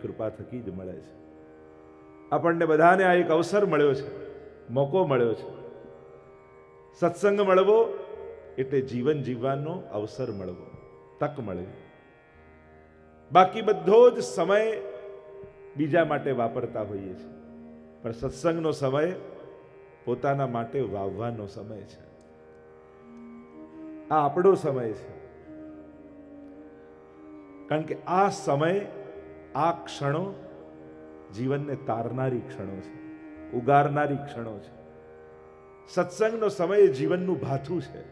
કૃપા થકી જ મળે છે. આપણને બધાને આ એક અવસર મળ્યો છે, મોકો મળ્યો છે. સત્સંગ મળવો એટલે જીવન જીવવાનો અવસર મળવો, તક મળવી. બાકી બધો જ સમય બીજા માટે વાપરતા હોઈએ છીએ, પણ સત્સંગનો સમય પોતાના માટે વાવવાનો સમય છે. આ આપણો સમય છે. કારણ કે આ સમય, આ ક્ષણો જીવનને તારનારી ક્ષણો છે, ઉગારનારી ક્ષણો છે. સત્સંગનો સમય જીવનનું ભાથું છે.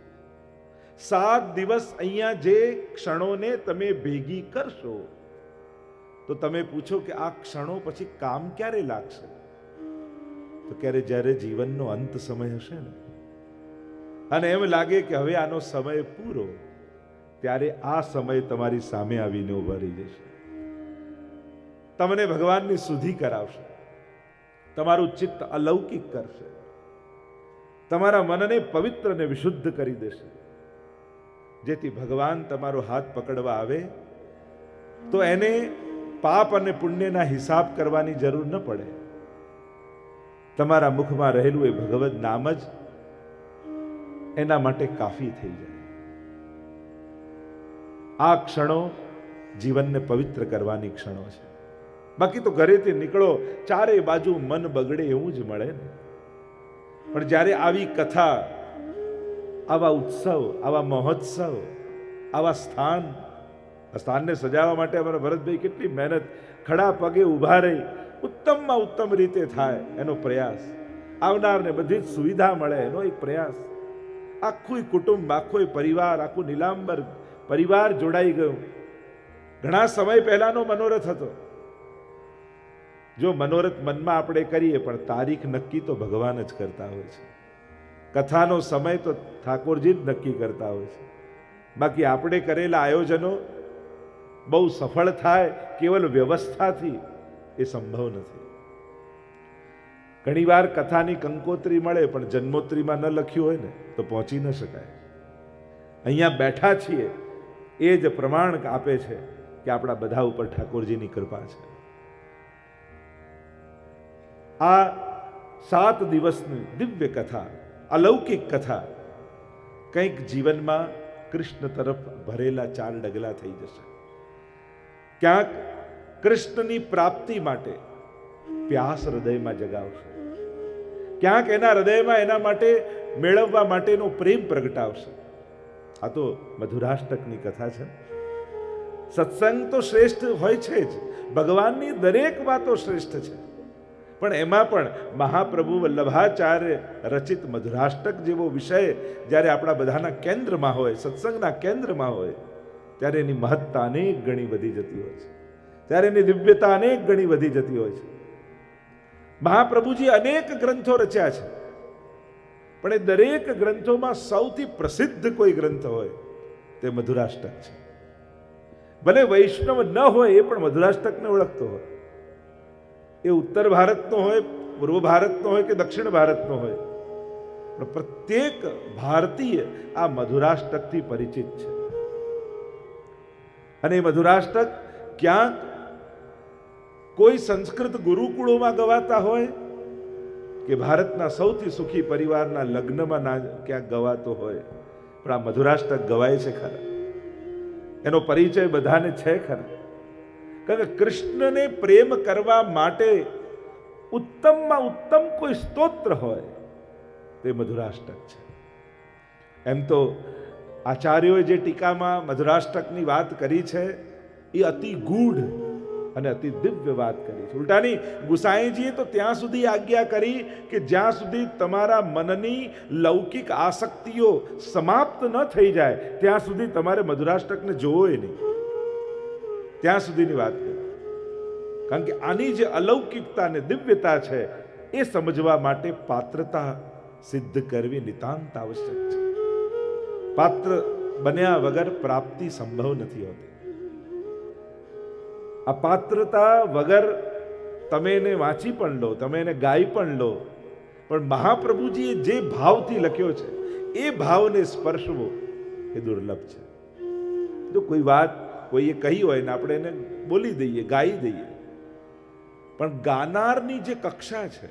7 દિવસ અહીંયા જે ક્ષણોને તમે ભેગી કરશો તો તમે પૂછો કે આ ક્ષણો પછી કામ ક્યારે લાગશે? તો ક્યારે જ્યારે જીવનનો અંત સમય હશે ને, અને એમ લાગે કે હવે આનો સમય પૂરો, ત્યારે આ સમય તમારી સામે આવીને ઉભા રહી જશે. તમને ભગવાનની શુદ્ધિ કરાવશે, તમારું ચિત્ત અલૌકિક કરશે, તમારા મનને પવિત્ર અને વિશુદ્ધ કરી દેશે, જેથી ભગવાન તમારો હાથ પકડવા આવે તો એને પાપ અને પુણ્યના હિસાબ કરવાની જરૂર ન પડે. તમારા મુખમાં રહેલું એ ભગવદ નામ જ એના માટે કાફી થઈ જાય. આ ક્ષણો જીવનને પવિત્ર કરવાની ક્ષણો છે. બાકી તો ઘરેથી નીકળો, ચારે બાજુ મન બગડે એવું જ મળે ને. પણ જ્યારે આવી કથા, આવા ઉત્સવ, આવા મહોત્સવ, આવા સ્થાનને સજાવવા માટે અમારા ભરતભાઈ કેટલી મહેનત, ખડા પગે ઊભા રહી ઉત્તમમાં ઉત્તમ રીતે થાય એનો પ્રયાસ, આવનારને બધી જ સુવિધા મળે એનો એક પ્રયાસ. આખું કુટુંબ, આખો પરિવાર, આખું નીલાંબર પરિવાર જોડાઈ ગયું. ઘણા સમય પહેલાનો મનોરથ હતો. જો મનોરથ મનમાં આપણે કરીએ, પણ તારીખ નક્કી તો ભગવાન જ કરતા હોય છે. કથાનો સમય તો ઠાકોરજી જ નક્કી કરતા હોય છે. બાકી આપણે કરેલા આયોજનો બહુ સફળ થાય કેવલ વ્યવસ્થાથી એ સંભવ નથી. ઘણીવાર કથાની કંકોત્રી મળે, પણ જન્મોત્રીમાં ન લખ્યું હોય ને તો પહોંચી ન શકાય. અહીંયા બેઠા છીએ એ જ પ્રમાણ આપે છે કે આપણા બધા ઉપર ઠાકોરજીની કૃપા છે. આ 7 દિવસની દિવ્ય કથા, અલૌકિક કથા કંઈક જીવનમાં કૃષ્ણ તરફ ભરેલા 4 ડગલા થઈ જશે. ક્યાંક કૃષ્ણની પ્રાપ્તિ માટે પ્યાસ હૃદયમાં જગાવશે, ક્યાંક એના હૃદયમાં એના માટે મેળવવા માટેનો પ્રેમ પ્રગટાવશે. આ તો મધુરાષ્ટકની કથા છે. સત્સંગ તો શ્રેષ્ઠ હોય છે જ, ભગવાનની દરેક વાતો શ્રેષ્ઠ છે, પણ એમાં પણ મહાપ્રભુ વલ્લભાચાર્ય રચિત મધુરાષ્ટક જેવો વિષય જ્યારે આપણા બધાના કેન્દ્રમાં હોય, સત્સંગના કેન્દ્રમાં હોય, ત્યારે એની મહત્તા અનેક ગણી વધી જતી હોય છે, ત્યારે એની દિવ્યતા અનેક ગણી વધી જતી હોય છે. મહાપ્રભુજી અનેક ગ્રંથો રચ્યા છે, પણ એ દરેક ગ્રંથોમાં સૌથી પ્રસિદ્ધ કોઈ ગ્રંથ હોય તે મધુરાષ્ટક છે. ભલે વૈષ્ણવ ન હોય એ પણ મધુરાષ્ટકને ઓળખતો હોય. એ ઉત્તર ભારતનો હોય, પૂર્વ ભારતનો હોય કે દક્ષિણ ભારતનો હોય, પણ પ્રત્યેક ભારતીય આ મધુરાષ્ટકથી પરિચિત છે. અને એ મધુરાષ્ટક ક્યાંક કોઈ સંસ્કૃત ગુરુકુળોમાં ગવાતા હોય કે ભારતના સૌથી સુખી પરિવારના લગ્નમાં ના ક્યાંક ગવાતો હોય, પણ આ મધુરાષ્ટક ગવાય છે ખરા. એનો પરિચય બધાને છે ખરા. કારણ કે કૃષ્ણને પ્રેમ કરવા માટે ઉત્તમમાં ઉત્તમ કોઈ સ્તોત્ર હોય તે મધુરાષ્ટક છે. એમ તો આચાર્યોએ જે ટીકામાં મધુરાષ્ટકની વાત કરી છે એ અતિ ગૂઢ અને અતિ દિવ્ય વાત કરી છે. ઉલટાની ગુસાઈજીએ તો ત્યાં સુધી આજ્ઞા કરી કે જ્યાં સુધી તમારા મનની લૌકિક આસક્તિઓ સમાપ્ત ન થઈ જાય ત્યાં સુધી તમારે મધુરાષ્ટકને જોવો નહીં, ત્યાં સુધીની વાત કરી. કારણ કે આની જે અલૌકિકતા અને દિવ્યતા છે એ સમજવા માટે પાત્રતા સિદ્ધ કરવી નિતાંત આવશ્યક છે. પાત્ર બન્યા વગર પ્રાપ્તિ સંભવ નથી હોતી. આ પાત્રતા વગર તમે એને વાંચી પણ લો, તમે એને ગાઈ પણ લો, પણ મહાપ્રભુજીએ જે ભાવથી લખ્યો છે એ ભાવને સ્પર્શવો એ દુર્લભ છે. જો કોઈ વાત કોઈએ કહી હોય ને આપણે એને બોલી દઈએ, ગાઈ દઈએ, પણ ગાનારની જે કક્ષા છે,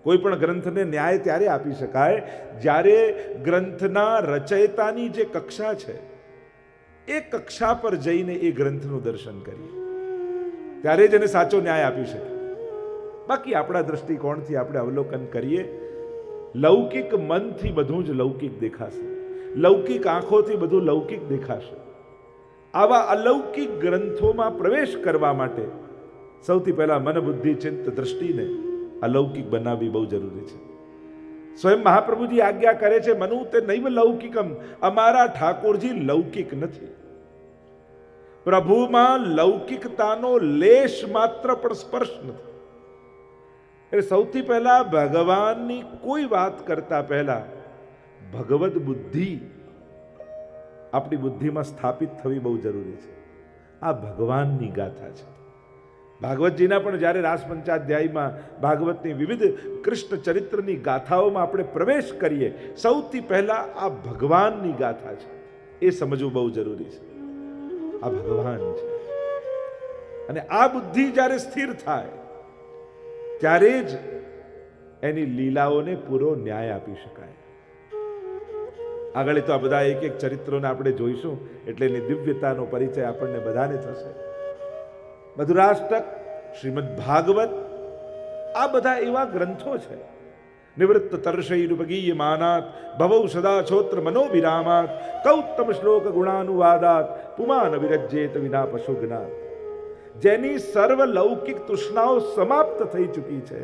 કોઈ પણ ગ્રંથને ન્યાય ત્યારે આપી શકાય જ્યારે ગ્રંથના રચયિતાની જે કક્ષા છે એ કક્ષા પર જઈને એ ગ્રંથનું દર્શન કરીએ, ત્યારે જ એને સાચો ન્યાય આપી શકે. બાકી આપણા દ્રષ્ટિકોણથી આપણે અવલોકન કરીએ, લૌકિક મનથી બધું જ લૌકિક દેખાશે, લૌકિક આંખોથી બધું લૌકિક દેખાશે. આવા અલૌકિક ગ્રંથોમાં પ્રવેશ કરવા માટે સૌથી પહેલા મન બુદ્ધિ ચિત્ત દ્રષ્ટિને અલૌકિક બનાવવી બહુ જરૂરી છે. સ્વયં મહાપ્રભુજી આજ્ઞા કરે છે, મનુ તે નૈવ લૌકિકમ, અમારા ઠાકોરજી લૌકિક નથી. પ્રભુમાં લૌકિકતાનો લેશ માત્ર પણ સ્પર્શ નથી. એટલે સૌથી પહેલા ભગવાનની કોઈ વાત કરતા પહેલા ભગવદ બુદ્ધિ આપણી બુદ્ધિમાં સ્થાપિત થવી બહુ જરૂરી છે. આ ભગવાનની ગાથા છે. ભાગવતજીના પણ જ્યારે રાસ પંચાધ્યાયમાં ભાગવતની વિવિધ કૃષ્ણ ચરિત્રની ગાથાઓમાં આપણે પ્રવેશ કરીએ, સૌથી પહેલા આ ભગવાનની ગાથા છે એ સમજવું બહુ જરૂરી છે. આ ભગવાન છે અને આ બુદ્ધિ જ્યારે સ્થિર થાય ત્યારે જ એની લીલાઓને પૂરો ન્યાય આપી શકાય. આગળ તો આ બધા એક એક ચરિત્રોને આપણે જોઈશું એટલે એની દિવ્યતાનો પરિચય આપણને બધાને થશે. મધુરાષ્ટક, શ્રીમદ ભાગવત, આ બધા એવા ગ્રંથો છે. નિવૃત્ત તર્ષૈરુપગીય માનાત ભવૌ સદા છોત્ર મનોવિરામાત કૌત્તમ શ્લોક ગુણાનુવાદાત પુમાન વિરજ્યેત વિના પશુઘ્નાત. જેની સર્વ લૌકિક તૃષ્ણાઓ સમાપ્ત થઈ ચૂકી છે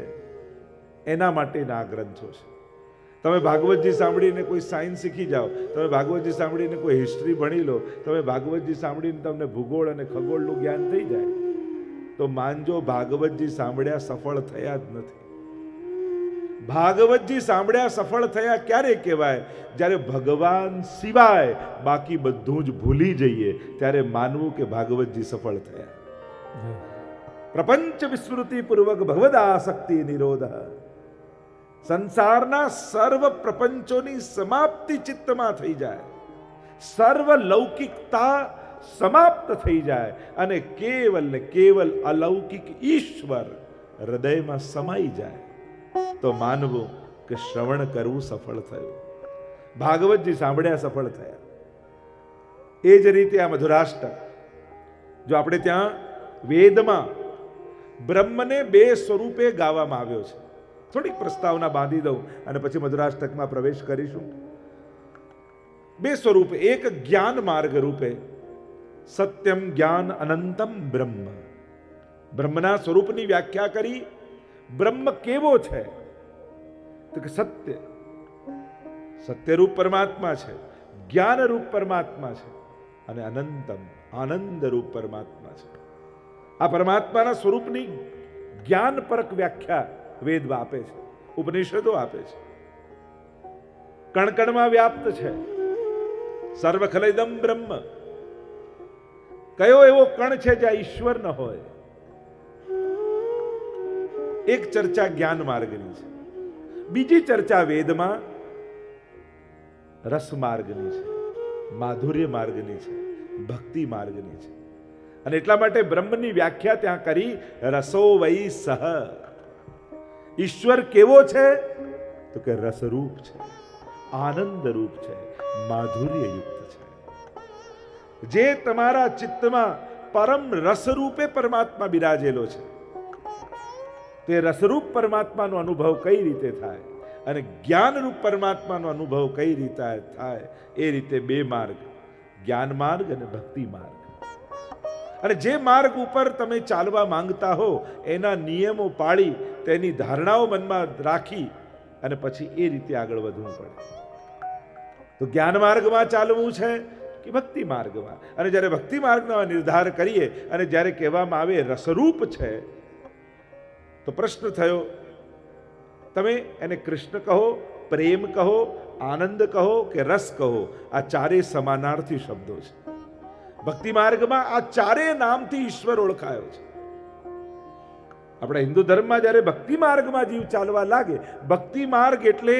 એના માટેના આ ગ્રંથો છે. તમે ભાગવતજી સાંભળીને કોઈ સાયન્સ શીખી જાઓ, તમે ભાગવતજી સાંભળીને કોઈ હિસ્ટ્રી ભણી લો, તમે ભાગવતજી સાંભળીને તમને ભૂગોળ અને ખગોળનું જ્ઞાન થઈ જાય, તો માનજો ભાગવતજી સાંભળ્યા સફળ થયા જ નથી. ભાગવતજી સાંભળ્યા સફળ થયા ક્યારે કહેવાય? જ્યારે ભગવાન સિવાય બાકી બધું જ ભૂલી જઈએ ત્યારે માનવું કે ભાગવતજી સફળ થયા. પ્રપંચ વિસ્મૃતિ પૂર્વક ભગવદાસક્તિ નિરોધ. સંસારના સર્વ પ્રપંચોની સમાપ્તિ ચિત્તમાં થઈ જાય, સર્વ લૌકિકતા સમાપ્ત થઈ જાય અને કેવલ ને કેવલ અલૌકિક ઈશ્વર હૃદયમાં સમાઈ જાય, તો માનવું કે શ્રવણ કરવું સફળ થયું, ભાગવતજી સાંભળ્યા સફળ થયા. એ જ રીતે આ મધુરાષ્ટક, જો આપણે ત્યાં વેદમાં બ્રહ્મને બે સ્વરૂપે ગાવામાં આવ્યો છે. થોડીક પ્રસ્તાવના બાંધી દઉં અને પછી મધુરાષ્ટકમાં પ્રવેશ કરીશું. બે સ્વરૂપે, એક જ્ઞાન માર્ગ રૂપે, સત્યમ જ્ઞાન અનંતમ બ્રહ્મ. બ્રહ્મના સ્વરૂપની વ્યાખ્યા કરી. બ્રહ્મ કેવો છે? તો કે સત્ય, સત્યરૂપ પરમાત્મા છે, જ્ઞાનરૂપ પરમાત્મા છે અને અનંતમ, આનંદરૂપ પરમાત્મા છે. આ પરમાત્માના સ્વરૂપની જ્ઞાનપરક વ્યાખ્યા વેદ આપે છે, ઉપનિષદો આપે છે. કણકણમાં વ્યાપ્ત છે, સર્વખલેદમ બ્રહ્મ. કયો એવો કણ છે જ્યાં ઈશ્વર ન હોય? એક ચર્ચા જ્ઞાન માર્ગની છે, બીજી ચર્ચા વેદમાં રસ માર્ગની છે, માધુર્ય માર્ગની છે, ભક્તિ માર્ગની છે. અને એટલા માટે બ્રહ્મની વ્યાખ્યા ત્યાં કરી, રસો વૈ સહ. ઈશ્વર કેવો છે? તો કે રસરૂપ છે, આનંદરૂપ છે, માધુર્યયુક્ત છે. જે તમારા ચિત્તમાં પરમ રસરૂપે પરમાત્મા બિરાજેલો છે, તે રસરૂપ પરમાત્માનો અનુભવ કઈ રીતે થાય અને જ્ઞાનરૂપ પરમાત્માનો અનુભવ કઈ રીતે થાય, એ રીતે બે માર્ગ, જ્ઞાન માર્ગ અને ભક્તિ માર્ગ. અને જે માર્ગ ઉપર તમે ચાલવા માંગતા હો એના નિયમો પાળી, તેની ધારણાઓ મનમાં રાખી અને પછી એ રીતે આગળ વધવું પડે. તો જ્ઞાન માર્ગમાં ચાલવું છે કે ભક્તિ માર્ગમાં? અને જ્યારે ભક્તિ માર્ગનો નિર્ધાર કરીએ અને જ્યારે કહેવામાં આવે રસરૂપ છે, તો પ્રશ્ન થયો, તમે એને કૃષ્ણ કહો, પ્રેમ કહો, આનંદ કહો કે રસ કહો, આ ચારે સમાનાર્થી શબ્દો છે. ભક્તિ માર્ગમાં આ ચારે નામથી ઈશ્વર ઓળખાયો છે. આપણા હિન્દુ ધર્મમાં જ્યારે ભક્તિ માર્ગમાં જીવ ચાલવા લાગે, ભક્તિ માર્ગ એટલે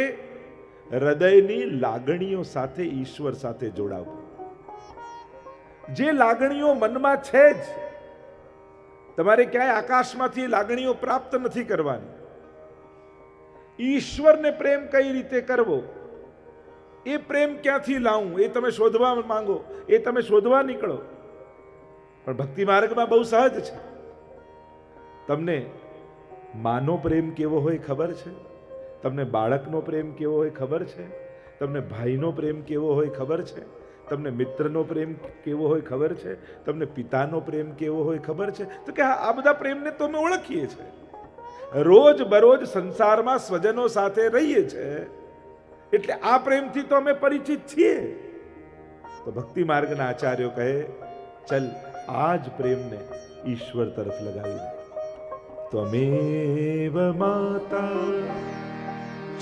હૃદયની લાગણીઓ સાથે ઈશ્વર સાથે જોડાવું. જે લાગણીઓ મનમાં છે જ તમારે ક્યાંય આકાશમાંથી લાગણીઓ પ્રાપ્ત નથી કરવાની. ઈશ્વરને પ્રેમ કઈ રીતે કરવો, એ પ્રેમ ક્યાંથી લાવું, એ તમે શોધવા માંગો, એ તમે શોધવા નીકળો. પણ ભક્તિ માર્ગમાં બહુ સહજ છે. તમને માનો પ્રેમ કેવો હોય ખબર છે? તમને બાળકનો પ્રેમ કેવો હોય ખબર છે? તમને ભાઈનો પ્રેમ કેવો હોય ખબર છે? તમને મિત્રનો પ્રેમ કેવો હોય ખબર છે? તમને પિતાનો પ્રેમ કેવો હોય ખબર છે? તો કે આ બધા પ્રેમને તો અમે ઓળખીએ છીએ. રોજ બરોજ સંસારમાં સ્વજનો સાથે રહીએ છીએ, એટલે આ પ્રેમથી તો અમે પરિચિત છીએ. તો ભક્તિ માર્ગના આચાર્યો કહે, ચલ આ જ પ્રેમને ઈશ્વર તરફ લગાવી દે. ત્વમેવ માતા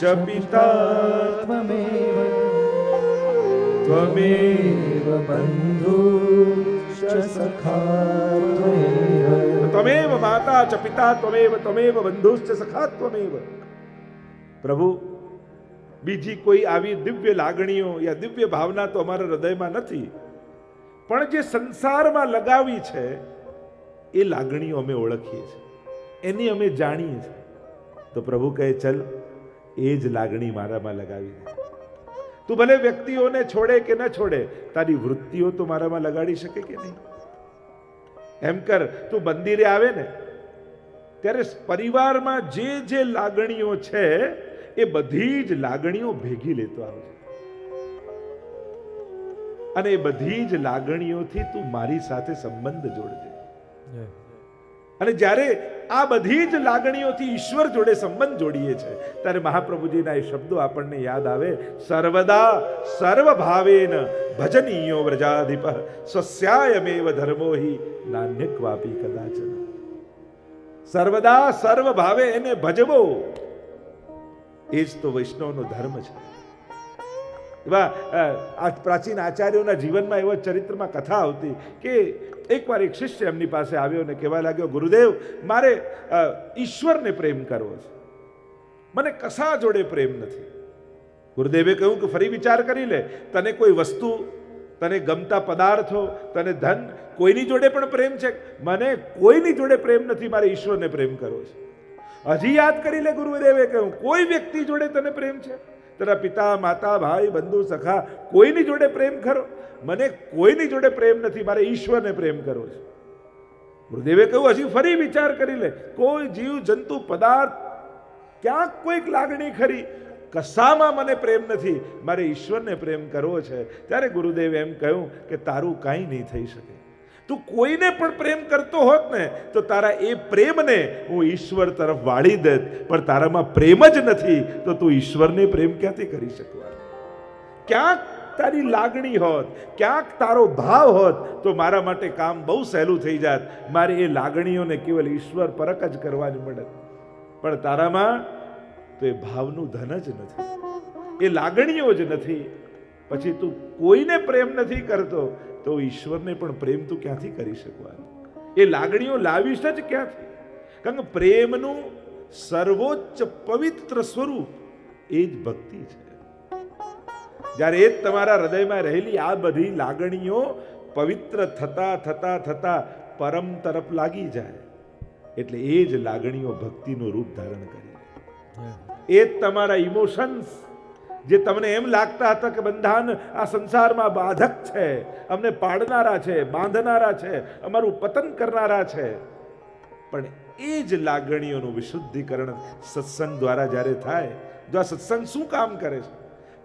ચ પિતા ત્વમેવ બંધુ ચ સખા ત્વમેવ માતા ચ પિતા ત્વમેવ બંધુશ્ચ સખા ત્વમેવ. પ્રભુ, બીજી કોઈ આવી દિવ્ય લાગણીઓ યા દિવ્ય ભાવના તો અમારા હૃદયમાં નથી, પણ જે સંસારમાં લગાવી છે એ લાગણીઓ અમે ઓળખીએ છીએ, એની અમે જાણીએ છીએ. તો પ્રભુ કહે, ચલ એ જ લાગણી મારામાં લગાવી દે. તું ભલે વ્યક્તિઓને છોડે કે ન છોડે, તારી વૃત્તિઓ તો મારામાં લગાડી શકે કે નહીં? એમ કર, તું મંદિરે આવે ને ત્યારે પરિવારમાં જે જે લાગણીઓ છે એ બધી જ લાગણીઓ ભેગી લેતો આવજે, અને એ બધી જ લાગણીઓથી તું મારી સાથે સંબંધ જોડજે. અને જ્યારે આ બધી જ લાગણીઓથી ઈશ્વર જોડે સંબંધ જોડીએ છે, ત્યારે મહાપ્રભુજીના એ શબ્દો આપણને યાદ આવે, સર્વદા સર્વભાવેન ભજનીયો વ્રજાધિપ સ્વસ્યાયમેવ ધર્મો હિ નાન્યક્વાપી કદાચન. સર્વદા સર્વભાવે એને ભજવો, એ જ તો વૈષ્ણવનો ધર્મ છે. એવા પ્રાચીન આચાર્યોના જીવનમાં એવા ચરિત્રમાં કથા આવતી કે એકવાર એક શિષ્ય એમની પાસે આવ્યો અને કહેવા લાગ્યો, ગુરુદેવ, મારે ઈશ્વરને પ્રેમ કરવો છે, મને કશા જોડે પ્રેમ નથી. ગુરુદેવે કહ્યું કે ફરી વિચાર કરી લે, તને કોઈ વસ્તુ, તને ગમતા પદાર્થો, તને ધન, કોઈની જોડે પણ પ્રેમ છે? મને કોઈની જોડે પ્રેમ નથી, મારે ઈશ્વરને પ્રેમ કરવો છે. હજી યાદ કરી લે, ગુરુદેવે કહ્યું, કોઈ વ્યક્તિ જોડે તને પ્રેમ છે? તારા પિતા, માતા, ભાઈ, બંધુ, સખા, કોઈની જોડે પ્રેમ ખરો? મને કોઈની જોડે પ્રેમ નથી, મારે ઈશ્વરને પ્રેમ કરવો છે. ગુરુદેવે કહ્યું, હજી ફરી વિચાર કરી લે, કોઈ જીવ જંતુ પદાર્થ, ક્યાંક કોઈક લાગણી ખરી? કશામાં મને પ્રેમ નથી, મારે ઈશ્વરને પ્રેમ કરવો છે. ત્યારે ગુરુદેવે એમ કહ્યું કે તારું કાંઈ નહીં થઈ શકે. તું કોઈને પણ પ્રેમ કરતો હોત ને તો તારા એ પ્રેમને હું ઈશ્વર તરફ વાળી દેત, પણ તારામાં પ્રેમ જ નથી તો તું ઈશ્વરને પ્રેમ ક્યાંથી કરી શકવા? ક્યાંક તારી લાગણી હોત, ક્યાંક તારો ભાવ હોત તો મારા માટે કામ બહુ સહેલું થઈ જાત. મારે એ લાગણીઓને કેવલ ઈશ્વર પરક જ કરવાની મળે, પણ તારામાં તો એ ભાવનું ધન જ નથી, એ લાગણીઓ જ નથી. પછી તું કોઈને પ્રેમ નથી કરતો તો ઈશ્વરને પણ પ્રેમ તું ક્યાંથી કરી શકવાનું? એ લાગણીઓ લાવીશ જ ક્યાંથી? કારણ કે પ્રેમનું સર્વોચ્ચ પવિત્ર સ્વરૂપ એ જ ભક્તિ છે. જ્યારે એ જ તમારા હૃદયમાં રહેલી આ બધી લાગણીઓ પવિત્ર થતા થતા થતા પરમ તરફ લાગી જાય, એટલે એ જ લાગણીઓ ભક્તિનું રૂપ ધારણ કરી. એ જ તમારા ઇમોશન્સ, જે તમને એમ લાગતા હતા કે બંધાન આ સંસારમાં બાધક છે, અમને પાડનારા છે, બાંધનારા છે, અમારું પતન કરનારા છે, પણ એ જ લાગણીઓનું વિશુદ્ધિકરણ સત્સંગ દ્વારા જ્યારે થાય, જો આ સત્સંગ શું કામ કરે છે?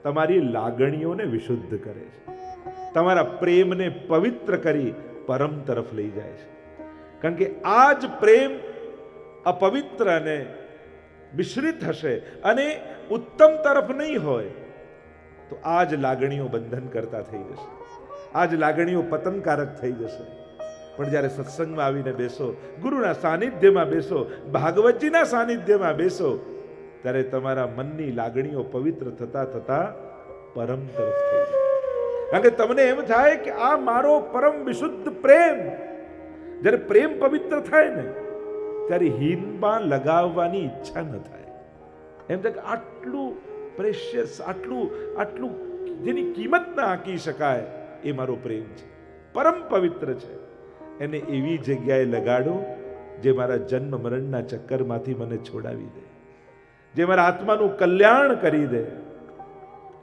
તમારી લાગણીઓને વિશુદ્ધ કરે છે, તમારા પ્રેમને પવિત્ર કરી પરમ તરફ લઈ જાય છે. કારણ કે આ જ પ્રેમ અપવિત્ર અને મિશ્રિત હશે અને ઉત્તમ તરફ નહીં હોય તો આ જ લાગણીઓ બંધન કરતા થઈ જશે, આ જ લાગણીઓ પતનકારક થઈ જશે. પણ જ્યારે સત્સંગમાં આવીને બેસો, ગુરુના સાનિધ્યમાં બેસો, ભાગવતજીના સાનિધ્યમાં બેસો, ત્યારે તમારા મનની લાગણીઓ પવિત્ર થતા થતા પરમ તરફ થઈ જાય. કારણ કે તમને એમ થાય કે આ મારો પરમ વિશુદ્ધ પ્રેમ. જ્યારે પ્રેમ પવિત્ર થાય ને ત્યારે હીનમાં લગાવવાની ઈચ્છા ન થાય. એમ થાય કે આટલું પ્રેશિયસ, આટલું જેની કિંમત ના આંકી શકાય એ મારો પ્રેમ છે, પરમ પવિત્ર છે. એને એવી જગ્યાએ લગાડો જે મારા જન્મ મરણના ચક્કરમાંથી મને છોડાવી દે, જે મારા આત્માનું કલ્યાણ કરી દે.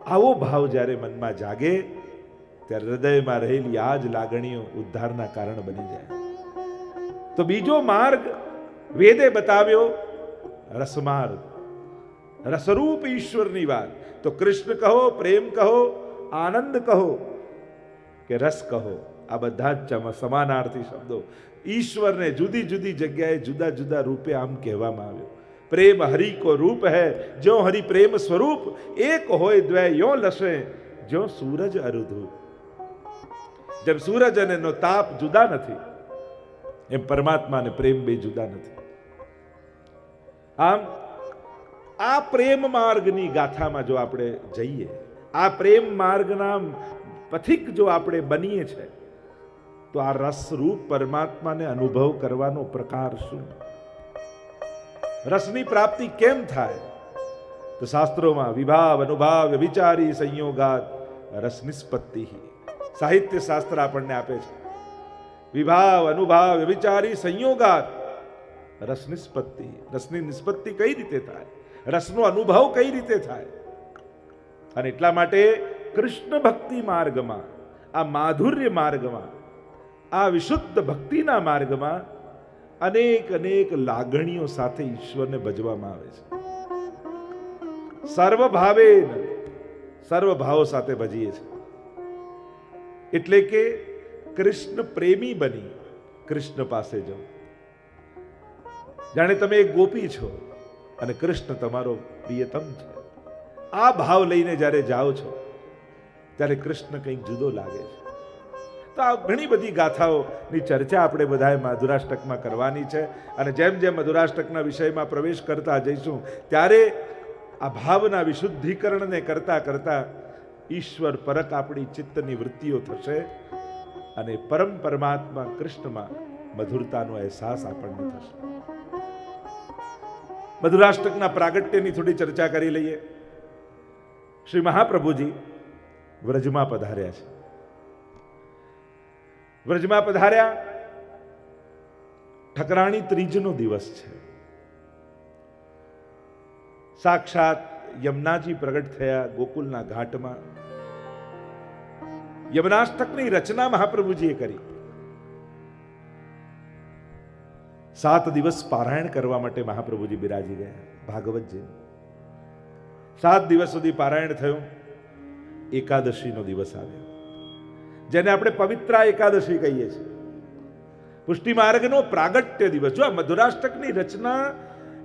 આવો ભાવ જ્યારે મનમાં જાગે ત્યારે હૃદયમાં રહેલી આ જ લાગણીઓ ઉદ્ધારના કારણ બની જાય. તો બીજો માર્ગ વેદે બતાવ્યો રસમાર્ગ, રસરૂપ ઈશ્વરની વાત. તો કૃષ્ણ કહો, પ્રેમ કહો, આનંદ કહો કે રસ કહો, આ બધા જ સમાનાર્થી શબ્દો. ઈશ્વરને જુદી જુદી જગ્યાએ જુદા જુદા રૂપે આમ કહેવામાં આવ્યો. પ્રેમ હરિ કો રૂપ હૈ, જો હરિ પ્રેમ સ્વરૂપ, એક હોય દ્વય યો લસે, જો સૂરજ અરુધુ. જેમ સૂરજ અને નો તાપ જુદા નથી, એમ પરમાત્મા અને પ્રેમ બે જુદા નથી. આમ આ પ્રેમ માર્ગની ગાથામાં જો આપણે જઈએ, આ પ્રેમ માર્ગના પથિક જો આપણે બનીએ છે, તો આ રસરૂપ પરમાત્માને અનુભવ કરવાનો પ્રકાર શું? રસની પ્રાપ્તિ કેમ થાય? તો શાસ્ત્રોમાં વિભાવ અનુભાવ વિચારી સંયોગાત રસ નિષ્પત્તિ, સાહિત્ય શાસ્ત્ર આપણને આપે છે. વિભાવ અનુભાવ વિચારી સંયોગાત રસ નિષ્પત્તિ. રસની નિષ્પત્તિ કઈ રીતે થાય? રસનો અનુભવ કઈ રીતે થાય? અને એટલા માટે કૃષ્ણ ભક્તિ માર્ગમાં, આ માધુર્ય માર્ગમાં, આ વિશુદ્ધ ભક્તિના માર્ગમાં અનેક અનેક લાગણીઓ સાથે ઈશ્વરને ભજવામાં આવે છે. સર્વભાવે, સર્વભાવો સાથે ભજીએ છીએ. એટલે કે કૃષ્ણ પ્રેમી બની કૃષ્ણ પાસે જાઓ. જાણે તમે એક ગોપી છો અને કૃષ્ણ તમારો પ્રિયતમ છે. આ ભાવ લઈને જ્યારે જાઓ છો ત્યારે કૃષ્ણ કંઈક જુદો લાગે છે. તો આ ઘણી બધી ગાથાઓની ચર્ચા આપણે બધાએ મધુરાષ્ટકમાં કરવાની છે. અને જેમ જેમ મધુરાષ્ટકના વિષયમાં પ્રવેશ કરતા જઈશું ત્યારે આ ભાવના વિશુદ્ધિકરણને કરતા કરતા ઈશ્વર પરક આપણી ચિત્તની વૃત્તિઓ થશે અને પરમ પરમાત્મા કૃષ્ણમાં મધુરતાનો અહેસાસ આપણને થશે. મધુરાષ્ટકના પ્રાગટ્યની થોડી ચર્ચા કરી લઈએ. શ્રી મહાપ્રભુજી વ્રજમાં પધાર્યા છે. વ્રજમાં પધાર્યા, ઠકરાણી ત્રીજનો દિવસ છે. સાક્ષાત યમુનાજી પ્રગટ થયા ગોકુલના ઘાટમાં. યમનાષ્ટકની રચના મહાપ્રભુજીએ કરી. 7 દિવસ પારાયણ કરવા માટે મહાપ્રભુજી બિરાજી ગયા ભાગવતજી. 7 દિવસ સુધી પારાયણ થયું. એકાદશીનો દિવસ આવ્યો, જેને આપણે પવિત્રા એકાદશી કહીએ છીએ. પુષ્ટિ માર્ગનો પ્રાગટ્ય દિવસ. જો આ મધુરાષ્ટકની રચના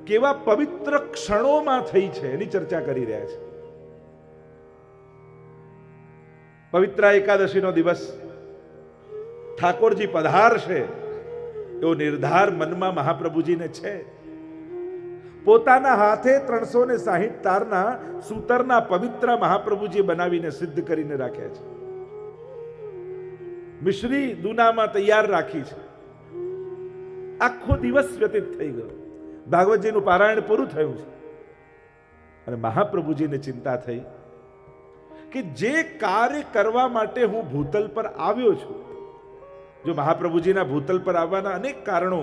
કેવા પવિત્ર ક્ષણોમાં થઈ છે એની ચર્ચા કરી રહ્યા છે. પવિત્રા એકાદશીનો દિવસ ઠાકોરજી પધારશે એવો નિર્ધાર મનમાં મહાપ્રભુજીને છે. પોતાના હાથે 360 તારના સૂતરના પવિત્ર મહાપ્રભુજી બનાવીને સિદ્ધ કરીને રાખ્યા છે. મિશ્રી દુનામાં તૈયાર રાખી છે. આખો દિવસ વ્યતીત થઈ ગયો. ભાગવતજીનું પારાયણ પૂરું થયું છે અને મહાપ્રભુજીને ચિંતા થઈ કે જે કાર્ય કરવા માટે હું ભૂતલ પર આવ્યો છું. જો મહાપ્રભુજીના ભૂતલ પર આવવાના અનેક કારણો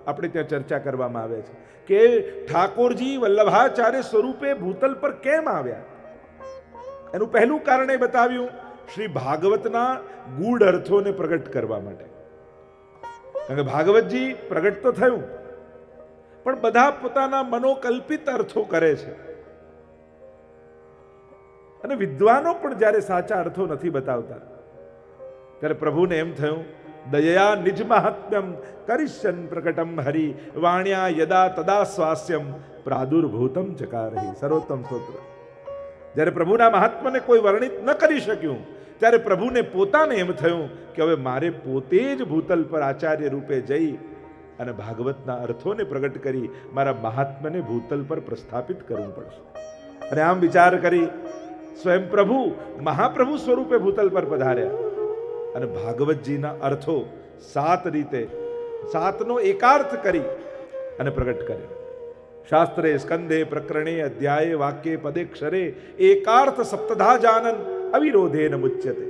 આપણે ત્યાં ચર્ચા કરવામાં આવે છે કે ઠાકોરજી વલ્લભાચાર્ય સ્વરૂપે ભૂતલ પર કેમ આવ્યા. એનું પહેલું કારણ એ બતાવ્યું, શ્રી ભાગવતના ગૂઢ અર્થોને પ્રગટ કરવા માટે. કારણ કે ભાગવતજી પ્રગટ તો થયું પણ બધા પોતાના મનોકલ્પિત અર્થો કરે છે. અને વિદ્વાનો પણ જ્યારે સાચા અર્થો નથી બતાવતા ત્યારે પ્રભુને એમ થયું, દયા નિજ મહાત્મ્યમ કરિષ્યન પ્રકટમ હરિ વાણ્યા યદા તદા સ્વાસ્યમ પ્રાદુર્ભૂતમ ચકારહી. સર્વોત્તમ સ્તોત્ર. જ્યારે પ્રભુના મહાત્માને કોઈ વર્ણિત ન કરી શક્યું ત્યારે પ્રભુને પોતાને એમ થયું કે હવે મારે પોતે જ ભૂતલ પર આચાર્ય રૂપે જઈ અને ભાગવતના અર્થોને પ્રગટ કરી મારા મહાત્માને ભૂતલ પર પ્રસ્થાપિત કરવું પડશે. અને આમ વિચાર કરી સ્વયં પ્રભુ મહાપ્રભુ સ્વરૂપે ભૂતલ પર પધાર્યા અને ભાગવતજીના અર્થો 7 રીતે 7નો એકાર્થ કરી અને પ્રગટ કર્યો. શાસ્ત્રે સ્કંદે પ્રકરણે અધ્યાયે વાક્ય પદેક્ષરે એકાર્થ સપ્તધા જાનન અવિરોધેન મુચ્યતે.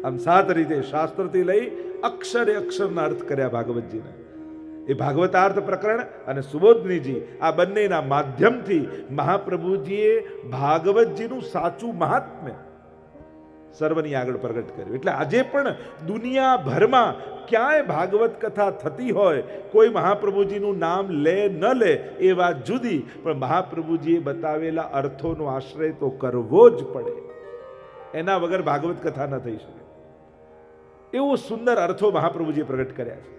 આમ 7 રીતે શાસ્ત્રથી લઈ અક્ષરે અક્ષરના અર્થ કર્યા ભાગવતજીના. એ ભાગવતાર્થ પ્રકરણ અને સુબોધનીજી આ બંનેના માધ્યમથી મહાપ્રભુજીએ ભાગવતજીનું સાચું મહાત્મ્ય સર્વની આગળ પ્રગટ કર્યું. એટલે આજે પણ દુનિયાભરમાં ક્યાંય ભાગવત કથા થતી હોય, કોઈ મહાપ્રભુજીનું નામ લે ન લે એ વાત જુદી, પણ મહાપ્રભુજીએ બતાવેલા અર્થોનો આશ્રય તો કરવો જ પડે. એના વગર ભાગવત કથા ન થઈ શકે. એવું સુંદર અર્થો મહાપ્રભુજીએ પ્રગટ કર્યા છે.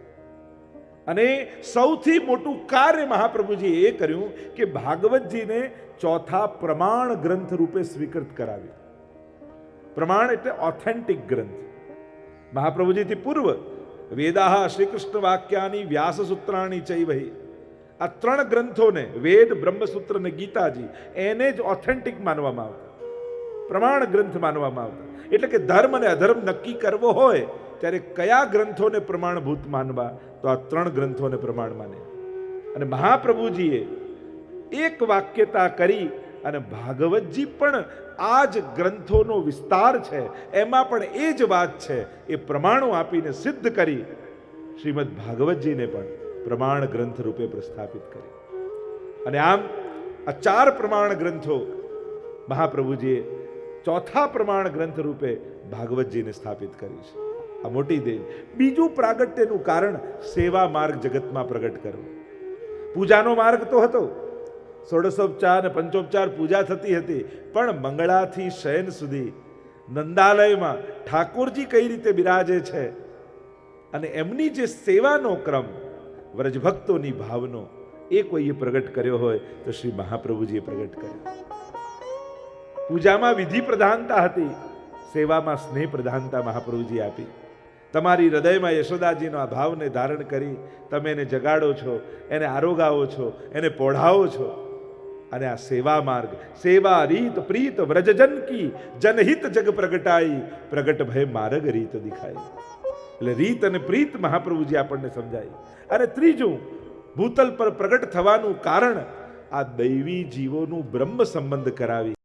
અને સૌથી મોટું કાર્ય મહાપ્રભુજીએ એ કર્યું કે ભાગવતજીને ચોથા પ્રમાણ ગ્રંથ રૂપે સ્વીકૃત કરાવ્યું. પ્રમાણ એટલે ઓથેન્ટિક ગ્રંથ. મહાપ્રભુજીથી પૂર્વ વેદાહ શ્રી કૃષ્ણ વાક્યાની વ્યાસ સૂત્રાણી ચૈવહી, આ ત્રણ ગ્રંથોને વેદ, બ્રહ્મસૂત્ર અને ગીતાજી એને જ ઓથેન્ટિક માનવામાં આવતા, પ્રમાણ ગ્રંથ માનવામાં આવતા. એટલે કે ધર્મ અને અધર્મ નક્કી કરવો હોય ત્યારે કયા ગ્રંથોને પ્રમાણભૂત માનવા, તો આ ત્રણ ગ્રંથોને પ્રમાણ માને. અને મહાપ્રભુજીએ એક વાક્યતા કરી અને ભાગવતજી પણ આ જ ગ્રંથોનો વિસ્તાર છે, એમાં પણ એ જ વાત છે, એ પ્રમાણો આપીને સિદ્ધ કરી શ્રીમદ ભાગવતજીને પણ પ્રમાણ ગ્રંથ રૂપે પ્રસ્થાપિત કરી. અને આમ આ ચાર પ્રમાણ ગ્રંથો મહાપ્રભુજીએ ચોથા પ્રમાણ ગ્રંથ રૂપે ભાગવતજીને સ્થાપિત કર્યું છે. આ મોટી દેન. બીજું પ્રાગટ્યનું કારણ સેવા માર્ગ જગતમાં પ્રગટ કરવો. પૂજાનો માર્ગ તો હતો, ષોડશોપચાર અને પંચોપચાર પૂજા થતી હતી, પણ મંગળાથી શયન સુધી નંદાલયમાં ઠાકોરજી કઈ રીતે બિરાજે છે અને એમની જે સેવાનો ક્રમ, વ્રજભક્તોની ભાવનો, એ કોઈએ પ્રગટ કર્યો હોય તો શ્રી મહાપ્રભુજીએ પ્રગટ કર્યો. પૂજામાં વિધિ પ્રધાનતા હતી, સેવામાં સ્નેહ પ્રધાનતા મહાપ્રભુજી આપી. તમારી હૃદયમાં યશોદાજીનો આ ભાવને ધારણ કરી તમે એને જગાડો છો, એને આરોગાવો છો, એને પોઢાવો છો. અને આ સેવા માર્ગ, સેવા રીત પ્રીત વ્રજજન કી જનહિત જગ પ્રગટાઈ, પ્રગટ ભય માર્ગ રીત દિખાઈ. એટલે રીત અને પ્રીત મહાપ્રભુજી આપણને સમજાય. અને ત્રીજું, ભૂતલ પર પ્રગટ થવાનું કારણ આ દૈવી જીવોનું બ્રહ્મ સંબંધ કરાવી